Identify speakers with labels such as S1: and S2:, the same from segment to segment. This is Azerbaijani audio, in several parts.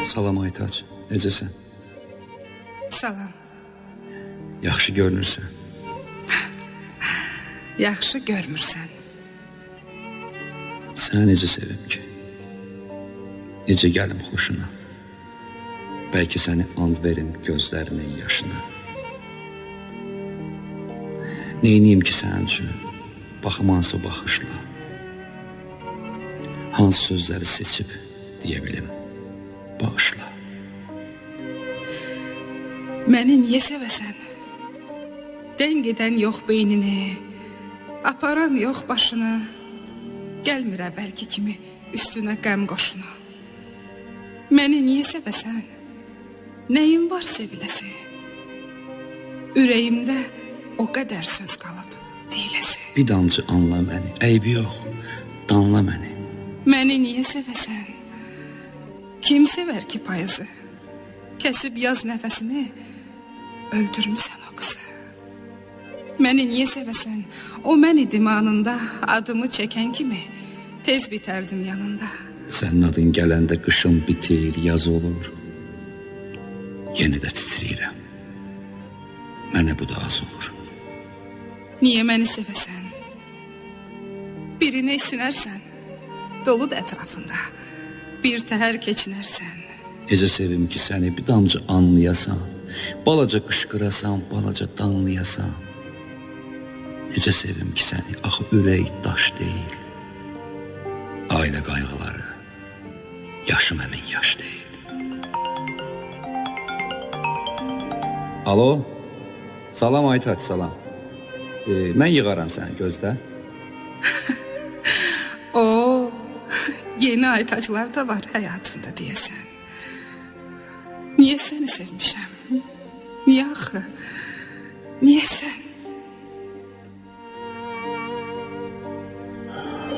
S1: Salam Aytaç, necəsən?
S2: Salam.
S1: Yaxşı görünürsən.
S2: Yaxşı görmürsən.
S1: Səni necə sevim ki? Necə gəlim xoşuna? Bəlkə səni and verim gözlərinin yaşına. Neyniyim ki sənin üçün? Baxım hansı baxışla. Hansı sözləri seçib deyə bilim. Bağışla.
S2: Məni niyə sevəsən? Dən gedən yox beynini, aparan yox başını, gəlmir əvvəlki kimi üstünə qəm qoşunu. Məni niyə sevəsən? Nəyim var seviləsi? Ürəyimdə o qədər söz qalıb deyiləsi.
S1: Bir damcı anla məni, əybi yox, danla məni.
S2: Məni niyə sevəsən? Kim sevər ki payızı? Kəsib yaz nəfəsini, öldürmüsən o qızı. Məni niyə sevəsən? O mən idim anında, adımı çəkən kimi tez bitərdim yanında.
S1: Sənin adın gələndə qışım bitir, yaz olur. Yenə də titriyirəm. Mənə bu da az olur.
S2: Niyə məni sevəsən? Birini sinərsən, doludur ətrafında, bir təhər keçinərsən.
S1: Necə sevim ki səni bir damcı anlayasan, balaca qışqırasan, balaca danlayasan. Necə sevim ki səni, axı ürək daş deyil. Ailə qayğıları, yaşım əmin yaş deyil. Alo, salam Aytaç, salam. Mən yığaram səni, gözlə.
S2: Oo, yeni Aytaclar da var həyatında deyəsən. Niyə səni sevmişəm? Niyə axı? Niyə sən?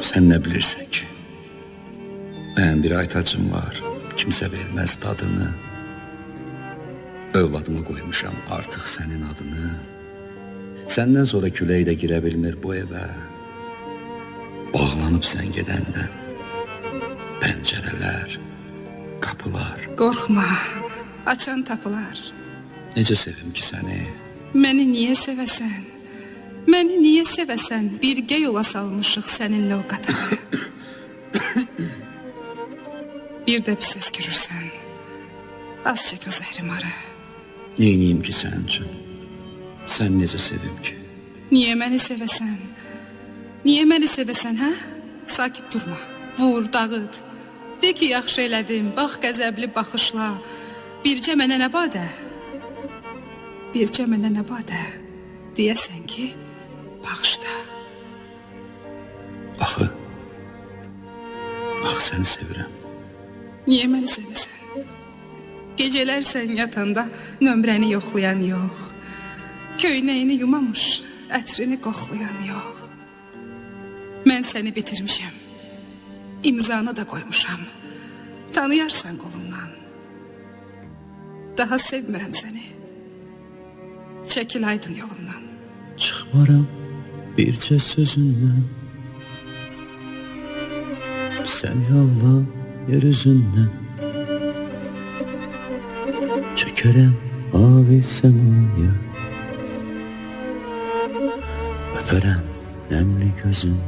S1: Sən nə bilirsən ki? Mənim bir Aytacım var, kimsə verməz dadını. Övladıma qoymuşam artıq sənin adını. Səndən sonra külək də girə bilmir bu evə. Bağlanıb sən gedəndən pəncərələr, qapılar.
S2: Qorxma, açan tapılar.
S1: Necə sevim ki səni?
S2: Məni niyə sevəsən? Məni niyə sevəsən? Birgə yola salmışıq səninlə o qatara. Bir də pis öskürürsən. Az çək o zəhrimarı.
S1: Neyniyim ki sənin üçün? Sən necə sevim ki?
S2: Niyə məni sevəsən? Niyə məni sevəsən, hə? Sakit durma, vur, dağıt. De ki, yaxşı elədim, bax qəzəbli baxışla. Bircə mənə nə badə? Bircə mənə nə badə? Deyəsən ki, bağışda.
S1: Axı səni sevirəm.
S2: Niyə məni sevəsən? Gecələr sən yatanda nömrəni yoxlayan yox. Köynəyini yumamış, ətrini qoxlayan yox. Mən səni bitirmişəm. İmzanı da qoymuşam. Tanıyarsan qolumdan. Daha sevmirəm səni. Çəkil aydın yolumdan.
S1: Çıxmaram bircə sözündən. Səni Allah yer üzündən. Çəkərəm avi səmaya. Öpərəm nəmli gözün.